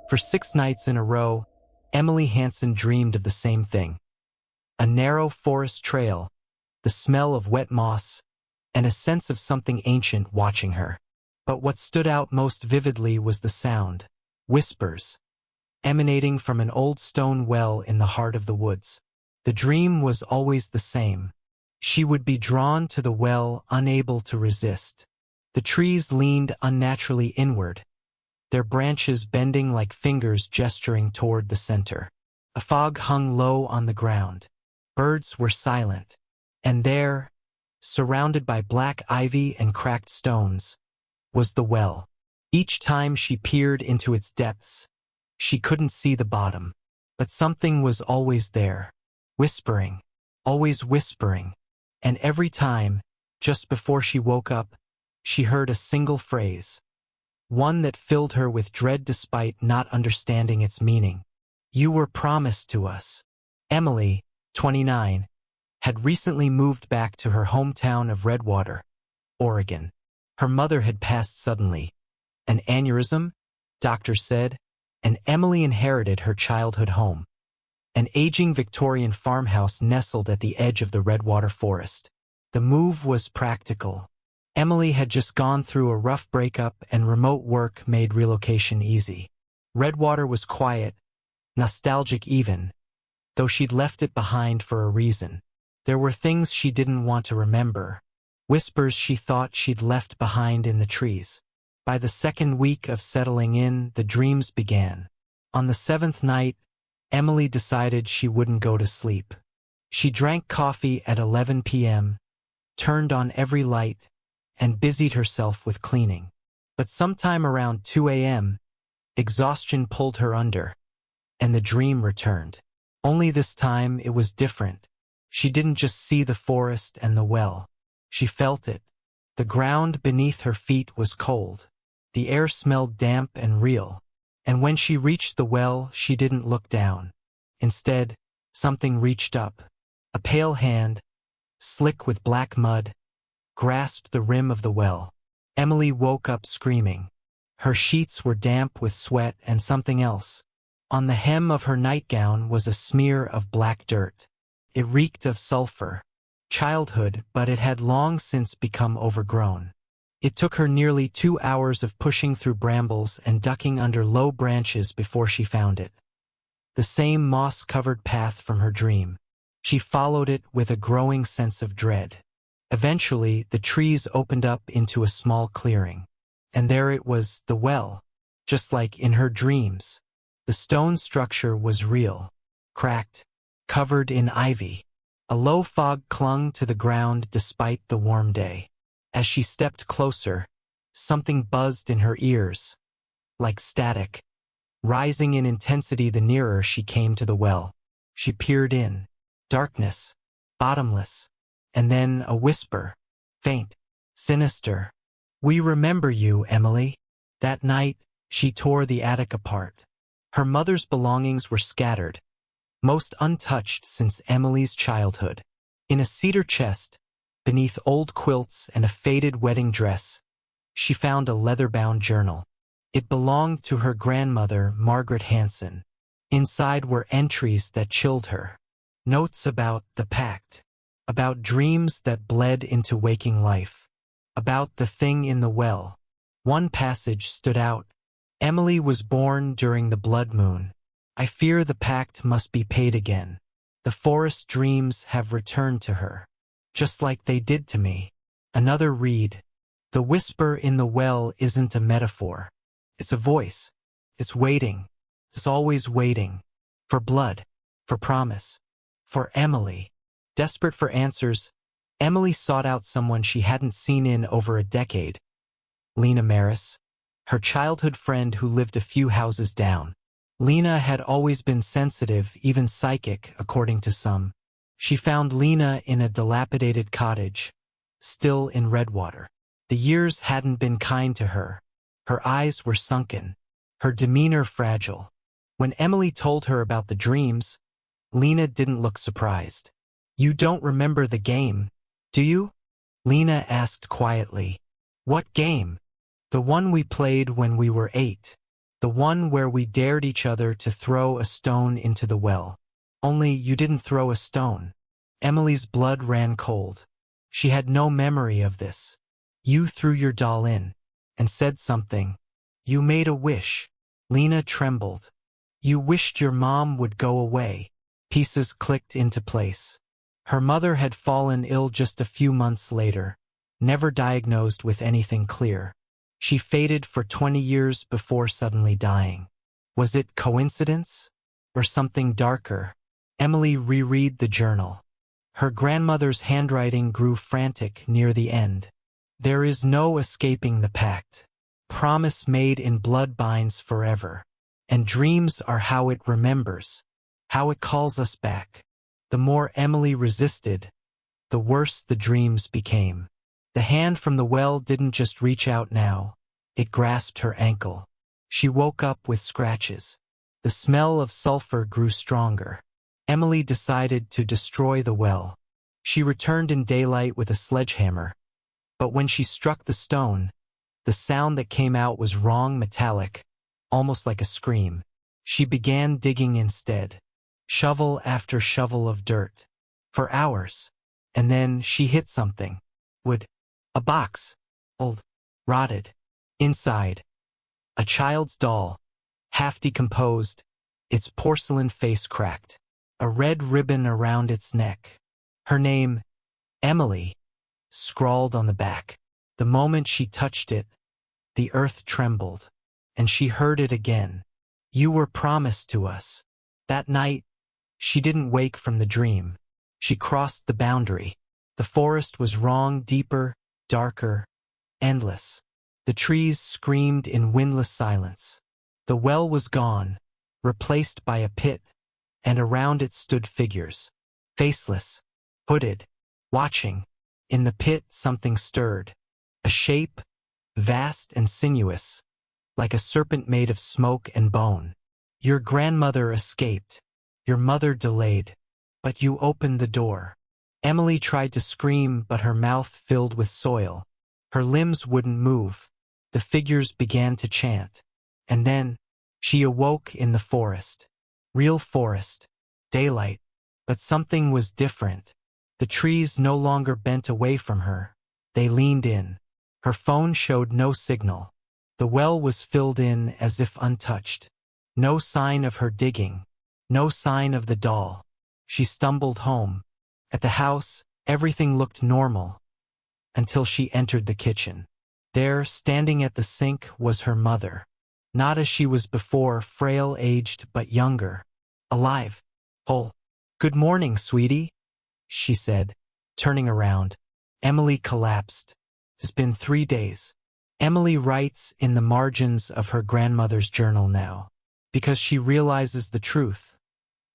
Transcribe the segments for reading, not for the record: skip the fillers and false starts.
For 6 nights in a row, Emily Hansen dreamed of the same thing. A narrow forest trail, the smell of wet moss, and a sense of something ancient watching her. But what stood out most vividly was the sound, whispers, emanating from an old stone well in the heart of the woods. The dream was always the same. She would be drawn to the well, unable to resist. The trees leaned unnaturally inward, their branches bending like fingers gesturing toward the center. A fog hung low on the ground. Birds were silent. And there, surrounded by black ivy and cracked stones, was the well. Each time she peered into its depths, she couldn't see the bottom. But something was always there, whispering, always whispering. And every time, just before she woke up, she heard a single phrase, one that filled her with dread despite not understanding its meaning. "You were promised to us." Emily, 29, had recently moved back to her hometown of Redwater, Oregon. Her mother had passed suddenly. An aneurysm, doctors said, and Emily inherited her childhood home, an aging Victorian farmhouse nestled at the edge of the Redwater forest. The move was practical. Emily had just gone through a rough breakup and remote work made relocation easy. Redwater was quiet, nostalgic even, though she'd left it behind for a reason. There were things she didn't want to remember, whispers she thought she'd left behind in the trees. By the second week of settling in, the dreams began. On the 7th night, Emily decided she wouldn't go to sleep. She drank coffee at 11 p.m., turned on every light, and busied herself with cleaning. But sometime around 2 a.m., exhaustion pulled her under, and the dream returned. Only this time it was different. She didn't just see the forest and the well. She felt it. The ground beneath her feet was cold. The air smelled damp and real. And when she reached the well, she didn't look down. Instead, something reached up. A pale hand, slick with black mud, grasped the rim of the well. Emily woke up screaming. Her sheets were damp with sweat and something else. On the hem of her nightgown was a smear of black dirt. It reeked of sulfur. Childhood, but it had long since become overgrown. It took her nearly 2 hours of pushing through brambles and ducking under low branches before she found it. The same moss-covered path from her dream. She followed it with a growing sense of dread. Eventually, the trees opened up into a small clearing. And there it was, the well. Just like in her dreams. The stone structure was real, cracked, covered in ivy. A low fog clung to the ground despite the warm day. As she stepped closer, something buzzed in her ears, like static, rising in intensity the nearer she came to the well. She peered in. Darkness, bottomless, and then a whisper, faint, sinister. "We remember you, Emily." That night, she tore the attic apart. Her mother's belongings were scattered, most untouched since Emily's childhood. In a cedar chest, beneath old quilts and a faded wedding dress, she found a leather-bound journal. It belonged to her grandmother, Margaret Hansen. Inside were entries that chilled her. Notes about the pact, about dreams that bled into waking life, about the thing in the well. One passage stood out. Emily was born during the blood moon. I fear the pact must be paid again. The forest dreams have returned to her, just like they did to me. Another read. The whisper in the well isn't a metaphor. It's a voice. It's waiting. It's always waiting. For blood. For promise. For Emily. Desperate for answers, Emily sought out someone she hadn't seen in over a decade. Lena Maris, her childhood friend who lived a few houses down. Lena had always been sensitive, even psychic, according to some. She found Lena in a dilapidated cottage, still in Redwater. The years hadn't been kind to her. Her eyes were sunken, her demeanor fragile. When Emily told her about the dreams, Lena didn't look surprised. "You don't remember the game, do you?" Lena asked quietly. "What game?" "The one we played when we were 8. The one where we dared each other to throw a stone into the well. Only you didn't throw a stone. Emily's blood ran cold. She had no memory of this. You threw your doll in and said something. You made a wish. Lena trembled. You wished your mom would go away. Pieces clicked into place. Her mother had fallen ill just a few months later, never diagnosed with anything clear. She faded for 20 years before suddenly dying. Was it coincidence or something darker? Emily reread the journal. Her grandmother's handwriting grew frantic near the end. There is no escaping the pact. Promise made in blood binds forever. And dreams are how it remembers, how it calls us back. The more Emily resisted, the worse the dreams became. The hand from the well didn't just reach out now. It grasped her ankle. She woke up with scratches. The smell of sulfur grew stronger. Emily decided to destroy the well. She returned in daylight with a sledgehammer. But when she struck the stone, the sound that came out was wrong, metallic, almost like a scream. She began digging instead. Shovel after shovel of dirt. For hours. And then she hit something. Wood. A box. Old. Rotted. Inside. A child's doll. Half decomposed. Its porcelain face cracked. A red ribbon around its neck. Her name, Emily, scrawled on the back. The moment she touched it, the earth trembled. And she heard it again. You were promised to us. That night, she didn't wake from the dream. She crossed the boundary. The forest was wrong, deeper, darker, endless. The trees screamed in windless silence. The well was gone, replaced by a pit, and around it stood figures. Faceless, hooded, watching. In the pit something stirred. A shape, vast and sinuous, like a serpent made of smoke and bone. Your grandmother escaped. Your mother delayed. But you opened the door. Emily tried to scream, but her mouth filled with soil. Her limbs wouldn't move. The figures began to chant. And then, she awoke in the forest. Real forest. Daylight. But something was different. The trees no longer bent away from her. They leaned in. Her phone showed no signal. The well was filled in as if untouched. No sign of her digging. No sign of the doll. She stumbled home. At the house, everything looked normal. Until she entered the kitchen. There, standing at the sink, was her mother. Not as she was before, frail, aged, but younger. Alive. Whole. Good morning, sweetie, she said, turning around. Emily collapsed. It's been 3 days. Emily writes in the margins of her grandmother's journal now. Because she realizes the truth.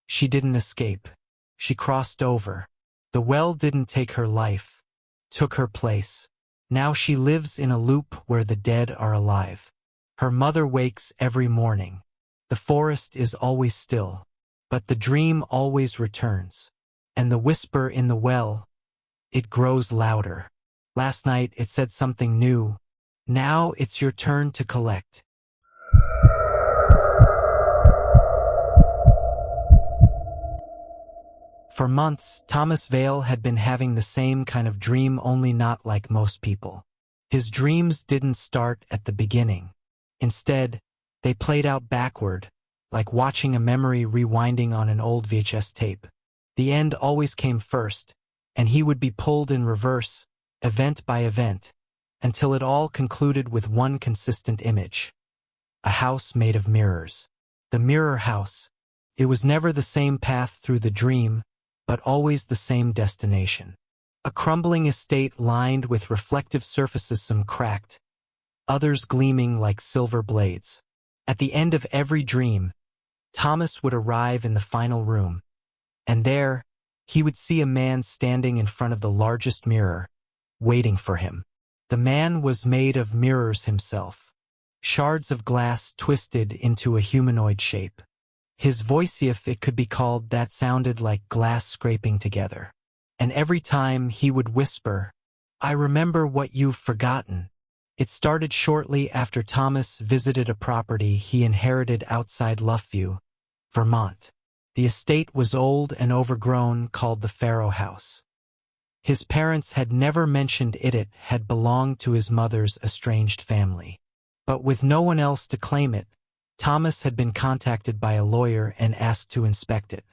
She didn't escape. She crossed over. The well didn't take her life. Took her place. Now she lives in a loop where the dead are alive. Her mother wakes every morning. The forest is always still. But the dream always returns. And the whisper in the well, it grows louder. Last night it said something new. Now it's your turn to collect. For months, Thomas Vale had been having the same kind of dream, only not like most people. His dreams didn't start at the beginning. Instead, they played out backward, like watching a memory rewinding on an old VHS tape. The end always came first, and he would be pulled in reverse, event by event, until it all concluded with one consistent image. A house made of mirrors. The mirror house. It was never the same path through the dream, but always the same destination. A crumbling estate lined with reflective surfaces, some cracked, others gleaming like silver blades. At the end of every dream, Thomas would arrive in the final room, and there, he would see a man standing in front of the largest mirror, waiting for him. The man was made of mirrors himself, shards of glass twisted into a humanoid shape. His voice, if it could be called that, sounded like glass scraping together. And every time he would whisper, "I remember what you've forgotten." It started shortly after Thomas visited a property he inherited outside Loughview, Vermont. The estate was old and overgrown, called the Farrow House. His parents had never mentioned it had belonged to his mother's estranged family. But with no one else to claim it, Thomas had been contacted by a lawyer and asked to inspect it.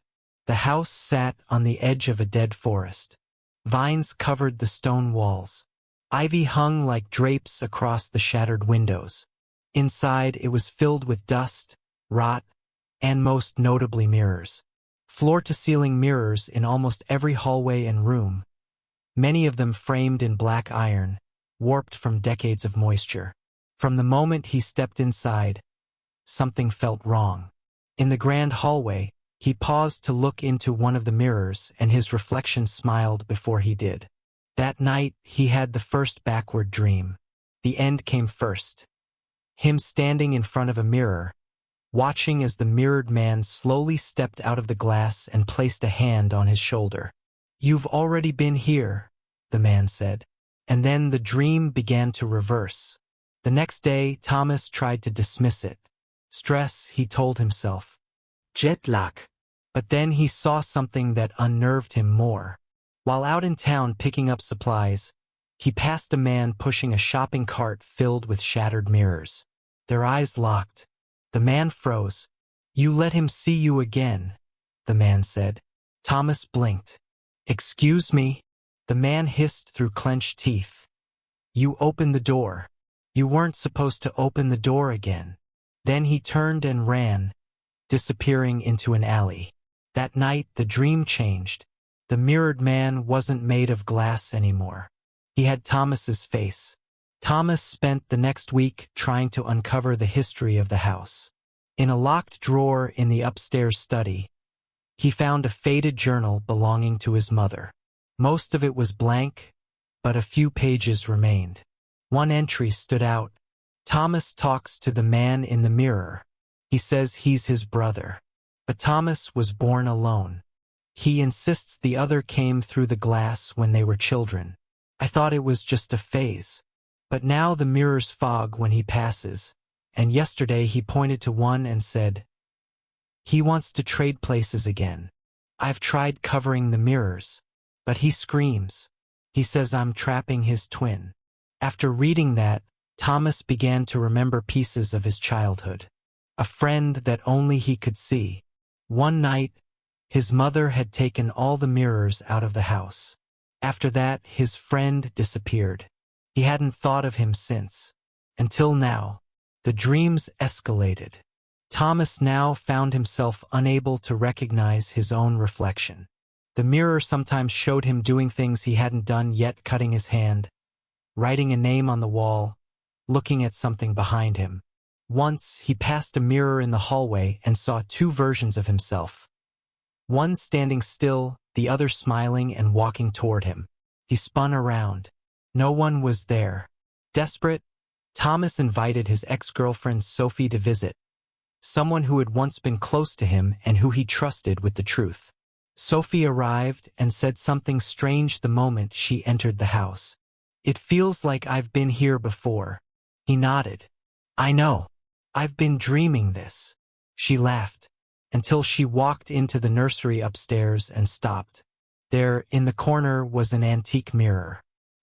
The house sat on the edge of a dead forest. Vines covered the stone walls. Ivy hung like drapes across the shattered windows. Inside, it was filled with dust, rot, and most notably mirrors. Floor-to-ceiling mirrors in almost every hallway and room, many of them framed in black iron, warped from decades of moisture. From the moment he stepped inside, something felt wrong. In the grand hallway, he paused to look into one of the mirrors, and his reflection smiled before he did. That night, he had the first backward dream. The end came first. Him standing in front of a mirror, watching as the mirrored man slowly stepped out of the glass and placed a hand on his shoulder. "You've already been here," the man said. And then the dream began to reverse. The next day, Thomas tried to dismiss it. Stress, he told himself. Jet lag. But then he saw something that unnerved him more. While out in town picking up supplies, he passed a man pushing a shopping cart filled with shattered mirrors. Their eyes locked. The man froze. "You let him see you again," the man said. Thomas blinked. "Excuse me?" The man hissed through clenched teeth. "You opened the door. You weren't supposed to open the door again." Then he turned and ran, disappearing into an alley. That night, the dream changed. The mirrored man wasn't made of glass anymore. He had Thomas's face. Thomas spent the next week trying to uncover the history of the house. In a locked drawer in the upstairs study, he found a faded journal belonging to his mother. Most of it was blank, but a few pages remained. One entry stood out. Thomas talks to the man in the mirror. He says he's his brother. But Thomas was born alone. He insists the other came through the glass when they were children. "I thought it was just a phase. But now the mirrors fog when he passes, and yesterday he pointed to one and said, 'He wants to trade places again. I've tried covering the mirrors, but he screams. He says I'm trapping his twin.'" After reading that, Thomas began to remember pieces of his childhood. A friend that only he could see. One night, his mother had taken all the mirrors out of the house. After that, his friend disappeared. He hadn't thought of him since. Until now, the dreams escalated. Thomas now found himself unable to recognize his own reflection. The mirror sometimes showed him doing things he hadn't done yet, cutting his hand, writing a name on the wall, looking at something behind him. Once, he passed a mirror in the hallway and saw two versions of himself. One standing still, the other smiling and walking toward him. He spun around. No one was there. Desperate, Thomas invited his ex-girlfriend Sophie to visit, someone who had once been close to him and who he trusted with the truth. Sophie arrived and said something strange the moment she entered the house. "It feels like I've been here before." He nodded. "I know. I've been dreaming this." She laughed, until she walked into the nursery upstairs and stopped. There, in the corner, was an antique mirror.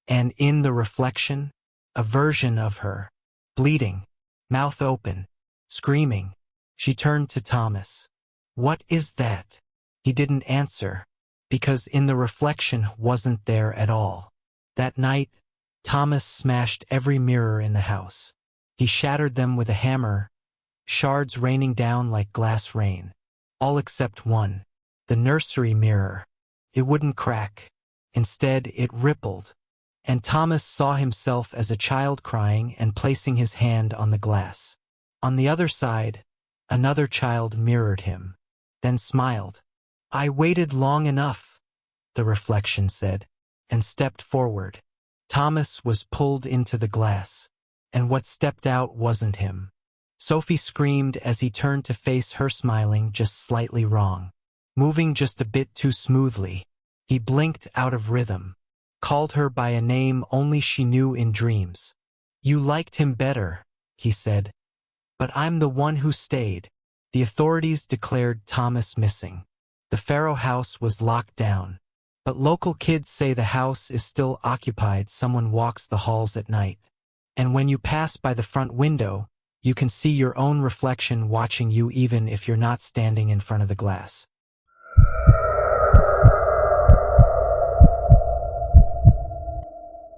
And in the reflection, a version of her, bleeding, mouth open, screaming. She turned to Thomas. "What is that?" He didn't answer, because in the reflection wasn't there at all. That night, Thomas smashed every mirror in the house. He shattered them with a hammer, shards raining down like glass rain. All except one, the nursery mirror. It wouldn't crack. Instead, it rippled. And Thomas saw himself as a child crying and placing his hand on the glass. On the other side, another child mirrored him, then smiled. "I waited long enough," the reflection said, and stepped forward. Thomas was pulled into the glass, and what stepped out wasn't him. Sophie screamed as he turned to face her, smiling just slightly wrong, moving just a bit too smoothly. He blinked out of rhythm, called her by a name only she knew in dreams. You liked him better, he said. But I'm the one who stayed. The authorities declared Thomas missing. The Pharaoh house was locked down. But local kids say the house is still occupied. Someone walks the halls at night. And when you pass by the front window, you can see your own reflection watching you even if you're not standing in front of the glass.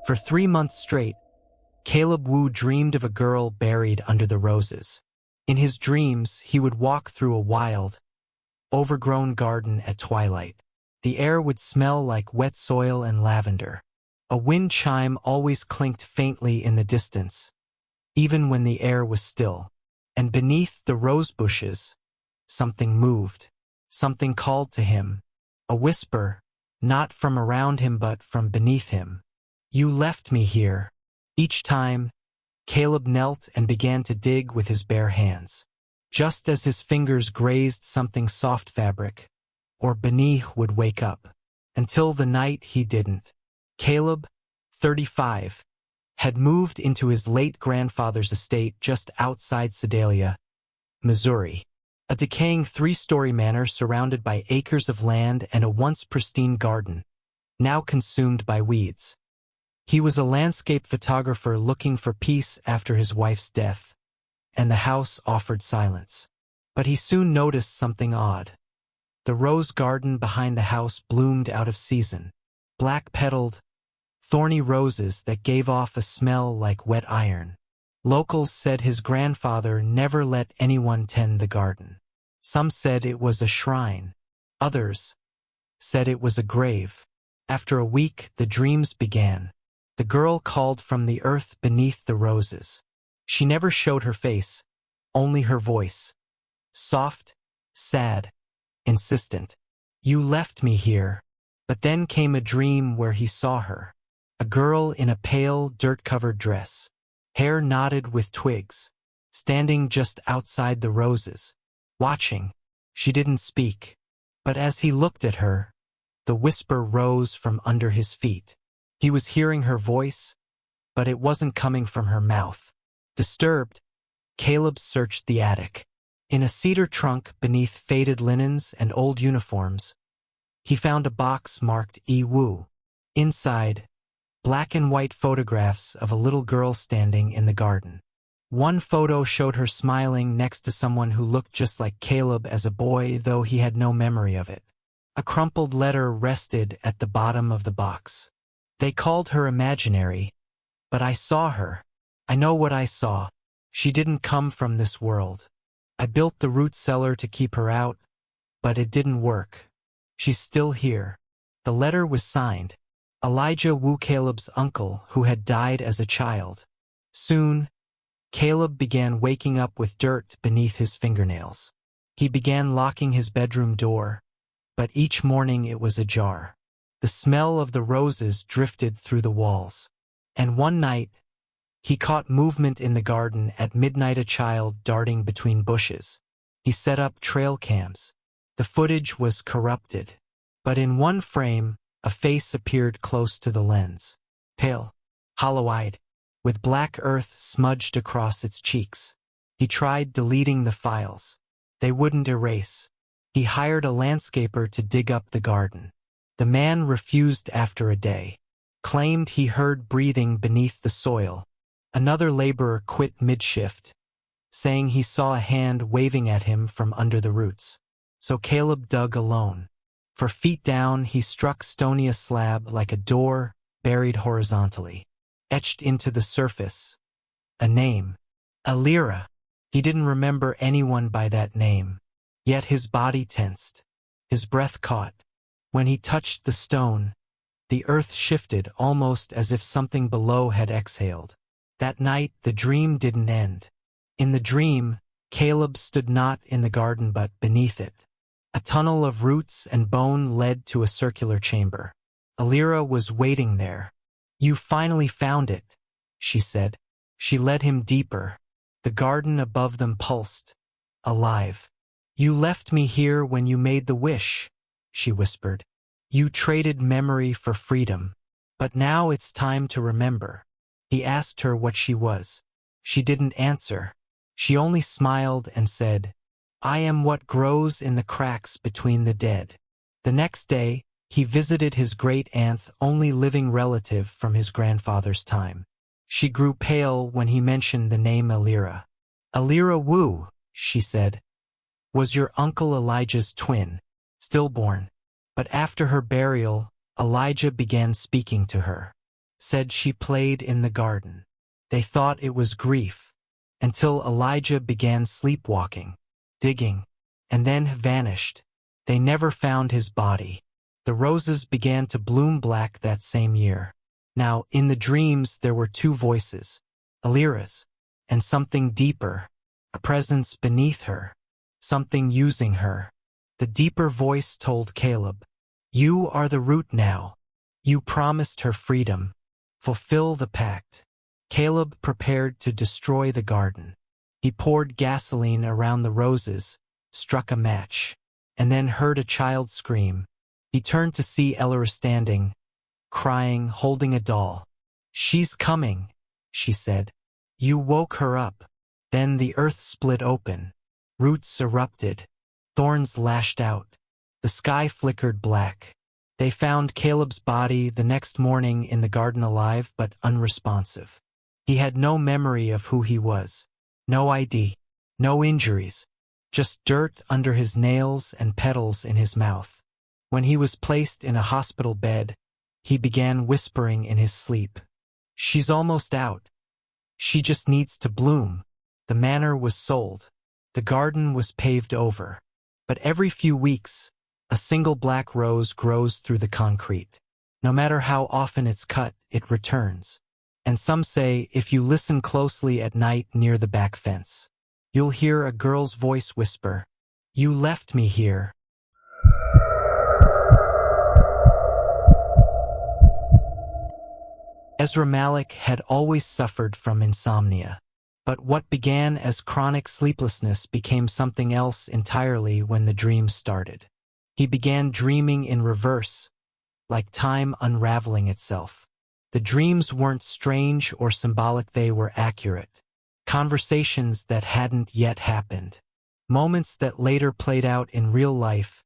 For 3 months straight, Caleb Wu dreamed of a girl buried under the roses. In his dreams, he would walk through a wild, overgrown garden at twilight. The air would smell like wet soil and lavender. A wind chime always clinked faintly in the distance, even when the air was still. And beneath the rose bushes, something moved. Something called to him. A whisper, not from around him but from beneath him. You left me here. Each time, Caleb knelt and began to dig with his bare hands. Just as his fingers grazed something soft fabric, or Benih would wake up. Until the night he didn't. Caleb, 35, had moved into his late grandfather's estate just outside Sedalia, Missouri. A decaying 3-story manor surrounded by acres of land and a once pristine garden, now consumed by weeds. He was a landscape photographer looking for peace after his wife's death, and the house offered silence. But he soon noticed something odd. The rose garden behind the house bloomed out of season, black-petaled, thorny roses that gave off a smell like wet iron. Locals said his grandfather never let anyone tend the garden. Some said it was a shrine. Others said it was a grave. After a week, the dreams began. The girl called from the earth beneath the roses. She never showed her face, only her voice. Soft, sad, insistent. You left me here. But then came a dream where he saw her. A girl in a pale, dirt-covered dress, hair knotted with twigs, standing just outside the roses, watching. She didn't speak. But as he looked at her, the whisper rose from under his feet. He was hearing her voice, but it wasn't coming from her mouth. Disturbed, Caleb searched the attic. In a cedar trunk beneath faded linens and old uniforms, he found a box marked E. Wu. Inside, black and white photographs of a little girl standing in the garden. One photo showed her smiling next to someone who looked just like Caleb as a boy, though he had no memory of it. A crumpled letter rested at the bottom of the box. They called her imaginary, but I saw her. I know what I saw. She didn't come from this world. I built the root cellar to keep her out, but it didn't work. She's still here. The letter was signed, Elijah Wu, Caleb's uncle, who had died as a child. Soon, Caleb began waking up with dirt beneath his fingernails. He began locking his bedroom door, but each morning it was ajar. The smell of the roses drifted through the walls. And one night, he caught movement in the garden at midnight, a child darting between bushes. He set up trail cams. The footage was corrupted, but in one frame, a face appeared close to the lens. Pale, hollow-eyed, with black earth smudged across its cheeks. He tried deleting the files. They wouldn't erase. He hired a landscaper to dig up the garden. The man refused after a day, claimed he heard breathing beneath the soil. Another laborer quit mid-shift, saying he saw a hand waving at him from under the roots. So Caleb dug alone. For feet down, he struck stony a slab like a door buried horizontally. Etched into the surface, a name, Alira. He didn't remember anyone by that name, yet his body tensed. His breath caught. When he touched the stone, the earth shifted almost as if something below had exhaled. That night, the dream didn't end. In the dream, Caleb stood not in the garden but beneath it. A tunnel of roots and bone led to a circular chamber. Alira was waiting there. You finally found it, she said. She led him deeper. The garden above them pulsed, alive. You left me here when you made the wish, she whispered. You traded memory for freedom. But now it's time to remember. He asked her what she was. She didn't answer. She only smiled and said, "I am what grows in the cracks between the dead." The next day, he visited his great-aunt, only living relative from his grandfather's time. She grew pale when he mentioned the name Elira. "Elira Wu," she said, "was your uncle Elijah's twin, stillborn. But after her burial, Elijah began speaking to her. Said she played in the garden. They thought it was grief, until Elijah began sleepwalking, digging, and then vanished. They never found his body. The roses began to bloom black that same year. Now, in the dreams there were two voices, Elira's, and something deeper, a presence beneath her, something using her. The deeper voice told Caleb, "You are the root now. You promised her freedom. Fulfill the pact." Caleb prepared to destroy the garden. He poured gasoline around the roses, struck a match, and then heard a child scream. He turned to see Elira standing, crying, holding a doll. "She's coming," she said. "You woke her up." Then the earth split open. Roots erupted. Thorns lashed out. The sky flickered black. They found Caleb's body the next morning in the garden, alive but unresponsive. He had no memory of who he was. No ID. No injuries. Just dirt under his nails and petals in his mouth. When he was placed in a hospital bed, he began whispering in his sleep, "She's almost out. She just needs to bloom." The manor was sold. The garden was paved over. But every few weeks, a single black rose grows through the concrete. No matter how often it's cut, it returns. And some say if you listen closely at night near the back fence, you'll hear a girl's voice whisper, "You left me here." Ezra Malik had always suffered from insomnia. But what began as chronic sleeplessness became something else entirely when the dreams started. He began dreaming in reverse, like time unraveling itself. The dreams weren't strange or symbolic, they were accurate. Conversations that hadn't yet happened. Moments that later played out in real life,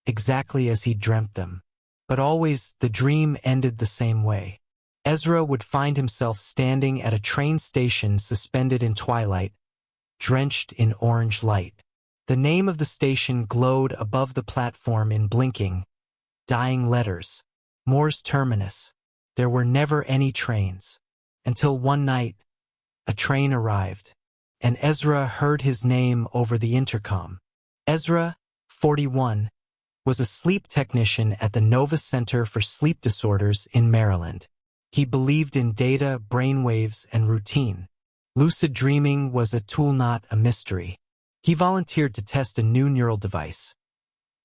exactly as he dreamt them. But always, the dream ended the same way. Ezra would find himself standing at a train station suspended in twilight, drenched in orange light. The name of the station glowed above the platform in blinking, dying letters. Moore's Terminus. There were never any trains. Until one night, a train arrived, and Ezra heard his name over the intercom. Ezra, 41, was a sleep technician at the Nova Center for Sleep Disorders in Maryland. He believed in data, brainwaves, and routine. Lucid dreaming was a tool, not a mystery. He volunteered to test a new neural device,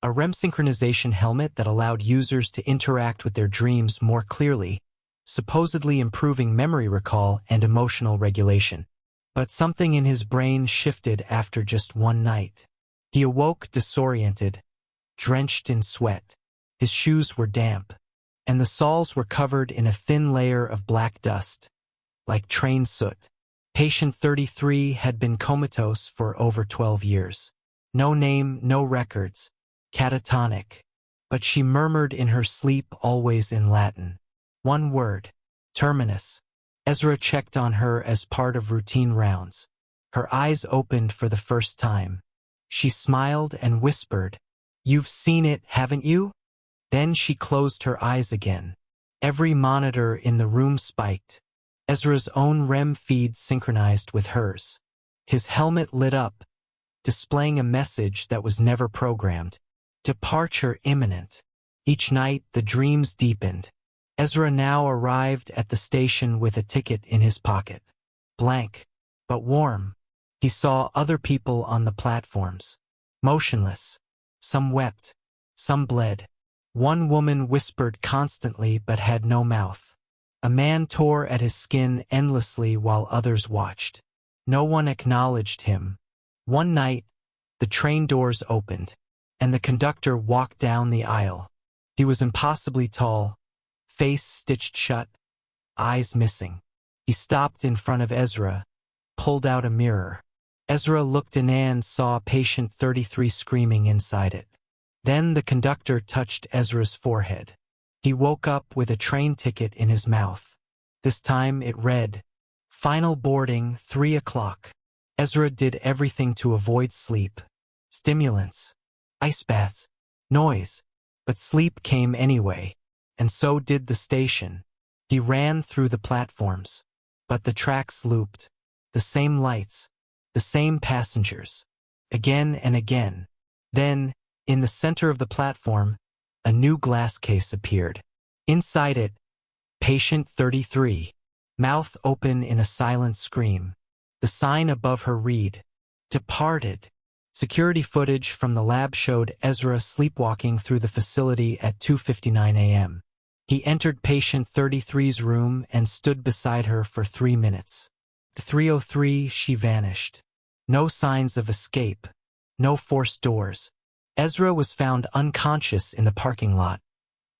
a REM synchronization helmet that allowed users to interact with their dreams more clearly, supposedly improving memory recall and emotional regulation. But something in his brain shifted after just one night. He awoke disoriented, drenched in sweat. His shoes were damp, and the soles were covered in a thin layer of black dust, like train soot. Patient 33 had been comatose for over 12 years. No name, no records, catatonic. But she murmured in her sleep, always in Latin. One word, terminus. Ezra checked on her as part of routine rounds. Her eyes opened for the first time. She smiled and whispered, "You've seen it, haven't you?" Then she closed her eyes again. Every monitor in the room spiked. Ezra's own REM feed synchronized with hers. His helmet lit up, displaying a message that was never programmed. Departure imminent. Each night, the dreams deepened. Ezra now arrived at the station with a ticket in his pocket. Blank, but warm. He saw other people on the platforms. Motionless. Some wept. Some bled. One woman whispered constantly but had no mouth. A man tore at his skin endlessly while others watched. No one acknowledged him. One night, the train doors opened, and the conductor walked down the aisle. He was impossibly tall, face stitched shut, eyes missing. He stopped in front of Ezra, pulled out a mirror. Ezra looked in and saw patient 33 screaming inside it. Then the conductor touched Ezra's forehead. He woke up with a train ticket in his mouth. This time it read, "Final boarding, 3 o'clock." Ezra did everything to avoid sleep. Stimulants, ice baths, noise. But sleep came anyway, and so did the station. He ran through the platforms. But the tracks looped. The same lights, the same passengers. Again and again. Then, in the center of the platform, a new glass case appeared. Inside it, patient 33, mouth open in a silent scream. The sign above her read, "Departed." Security footage from the lab showed Ezra sleepwalking through the facility at 2:59 a.m. He entered patient 33's room and stood beside her for 3 minutes. At 3:03, she vanished. No signs of escape. No forced doors. Ezra was found unconscious in the parking lot,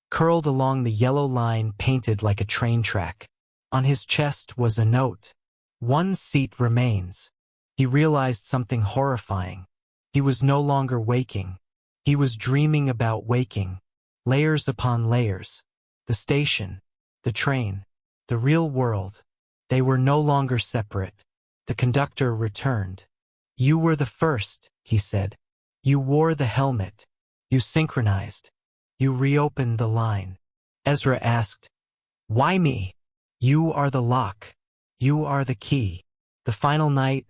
curled along the yellow line painted like a train track. On his chest was a note. "One seat remains." He realized something horrifying. He was no longer waking. He was dreaming about waking. Layers upon layers. The station, the train, the real world. They were no longer separate. The conductor returned. "You were the first," he said. "You wore the helmet. You synchronized. You reopened the line." Ezra asked, "Why me?" "You are the lock. You are the key." The final night,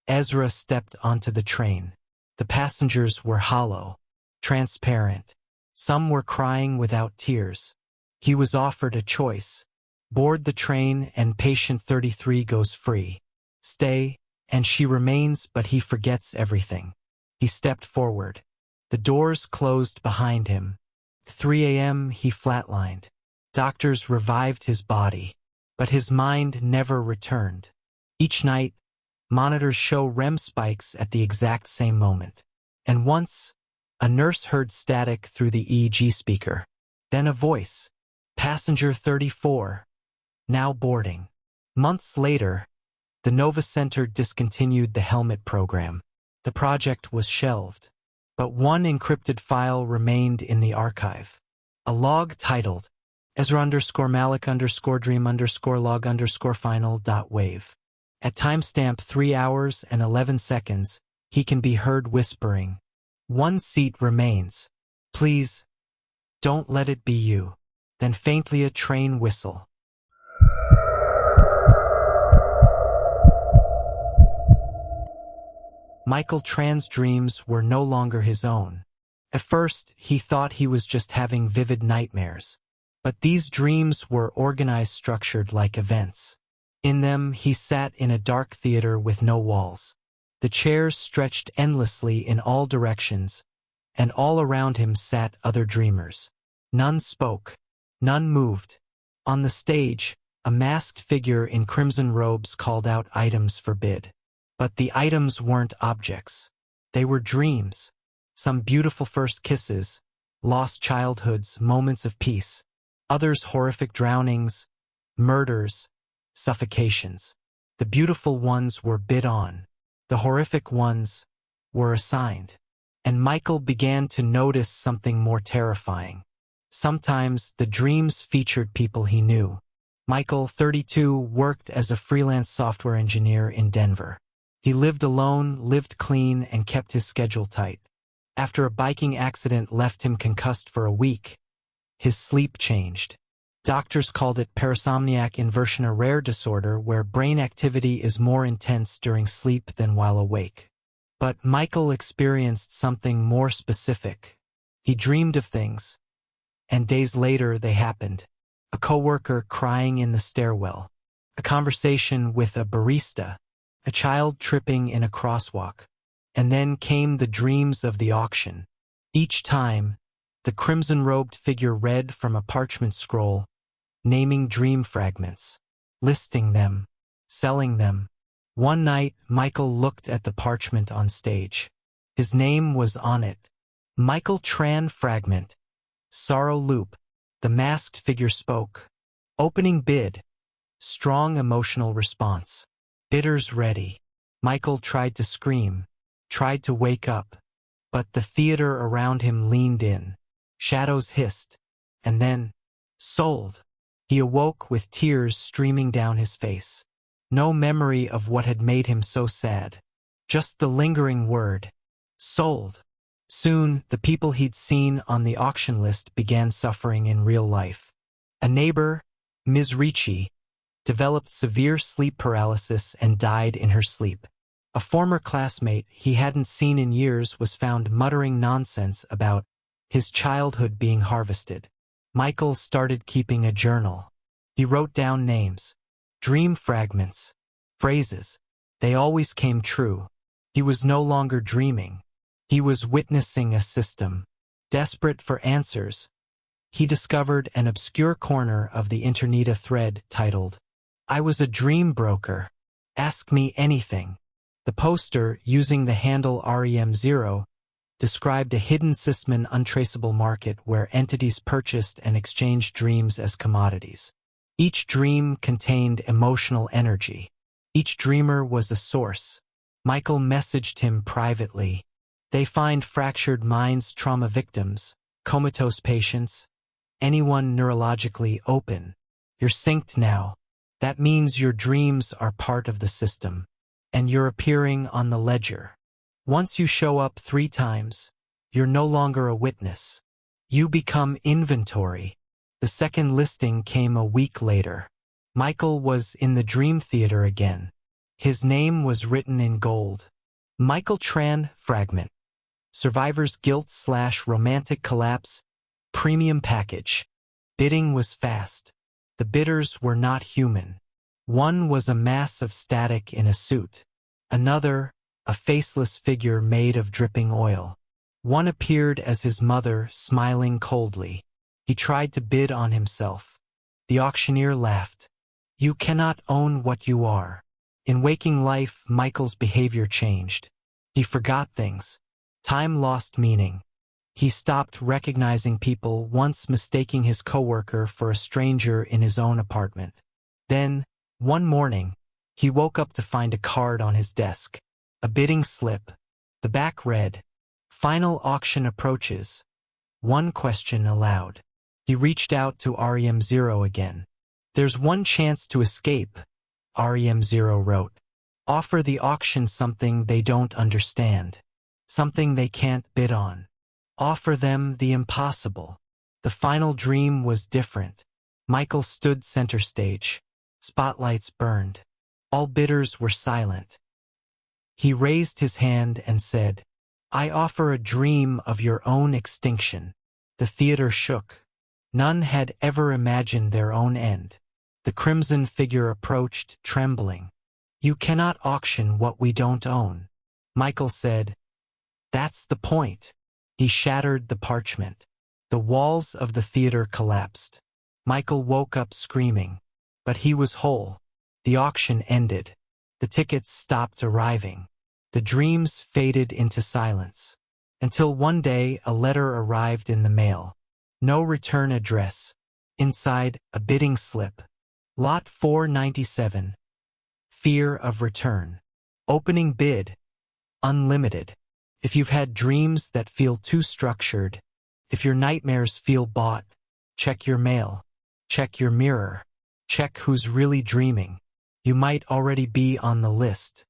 Ezra stepped onto the train. The passengers were hollow, transparent. Some were crying without tears. He was offered a choice. Board the train and patient 33 goes free. Stay, and she remains, but he forgets everything. He stepped forward. The doors closed behind him. At 3 a.m. he flatlined. Doctors revived his body, but his mind never returned. Each night, monitors show REM spikes at the exact same moment. And once, a nurse heard static through the EEG speaker. Then a voice. "Passenger 34. Now boarding." Months later, the Nova Center discontinued the helmet program. The project was shelved. But one encrypted file remained in the archive. A log titled Ezra_Malik_dream_log_final.wave. At timestamp 3 hours and 11 seconds, he can be heard whispering, "One seat remains. Please, don't let it be you." Then faintly a train whistle. Michael Tran's dreams were no longer his own. At first, he thought he was just having vivid nightmares. But these dreams were organized, structured like events. In them, he sat in a dark theater with no walls. The chairs stretched endlessly in all directions, and all around him sat other dreamers. None spoke. None moved. On the stage, a masked figure in crimson robes called out items for bid. But the items weren't objects. They were dreams. Some beautiful first kisses, lost childhoods, moments of peace. Others horrific drownings, murders, suffocations. The beautiful ones were bid on. The horrific ones were assigned. And Michael began to notice something more terrifying. Sometimes the dreams featured people he knew. Michael, 32, worked as a freelance software engineer in Denver. He lived alone, lived clean, and kept his schedule tight. After a biking accident left him concussed for a week, his sleep changed. Doctors called it parasomniac inversion, a rare disorder where brain activity is more intense during sleep than while awake. But Michael experienced something more specific. He dreamed of things, and days later they happened. A coworker crying in the stairwell, a conversation with a barista, a child tripping in a crosswalk, and then came the dreams of the auction. Each time, the crimson-robed figure read from a parchment scroll, naming dream fragments, listing them, selling them. One night, Michael looked at the parchment on stage. His name was on it. Michael Tran Fragment. Sorrow Loop. The masked figure spoke. Opening bid. Strong emotional response. Bidders ready. Michael tried to scream, tried to wake up, but the theater around him leaned in. Shadows hissed, and then, sold. He awoke with tears streaming down his face. No memory of what had made him so sad. Just the lingering word, sold. Soon, the people he'd seen on the auction list began suffering in real life. A neighbor, Ms. Ricci, developed severe sleep paralysis and died in her sleep. A former classmate he hadn't seen in years was found muttering nonsense about his childhood being harvested. Michael started keeping a journal. He wrote down names, dream fragments, phrases. They always came true. He was no longer dreaming. He was witnessing a system. Desperate for answers, he discovered an obscure corner of the Interneta thread titled, "I was a dream broker. Ask me anything." The poster, using the handle REM0, described a hidden system untraceable market where entities purchased and exchanged dreams as commodities. Each dream contained emotional energy. Each dreamer was a source. Michael messaged him privately. They find fractured minds trauma victims, comatose patients, anyone neurologically open. You're synced now. That means your dreams are part of the system, and you're appearing on the ledger. Once you show up 3 times, you're no longer a witness. You become inventory. The second listing came a week later. Michael was in the Dream Theater again. His name was written in gold. Michael Tran, fragment. Survivor's guilt/romantic collapse, premium package. Bidding was fast. The bidders were not human. One was a mass of static in a suit. Another, a faceless figure made of dripping oil. One appeared as his mother, smiling coldly. He tried to bid on himself. The auctioneer laughed. You cannot own what you are. In waking life, Michael's behavior changed. He forgot things. Time lost meaning. He stopped recognizing people, once mistaking his coworker for a stranger in his own apartment. Then, one morning, he woke up to find a card on his desk. A bidding slip. The back read, "Final auction approaches. One question allowed." He reached out to REM0 again. "There's one chance to escape," REM0 wrote. "Offer the auction something they don't understand. Something they can't bid on. Offer them the impossible." The final dream was different. Michael stood center stage. Spotlights burned. All bidders were silent. He raised his hand and said, "I offer a dream of your own extinction." The theater shook. None had ever imagined their own end. The crimson figure approached, trembling. "You cannot auction what we don't own." Michael said, "That's the point." He shattered the parchment. The walls of the theater collapsed. Michael woke up screaming. But he was whole. The auction ended. The tickets stopped arriving. The dreams faded into silence. Until one day a letter arrived in the mail. No return address. Inside, a bidding slip. Lot 497. Fear of return. Opening bid. Unlimited. If you've had dreams that feel too structured, if your nightmares feel bought, check your mail. Check your mirror. Check who's really dreaming. You might already be on the list.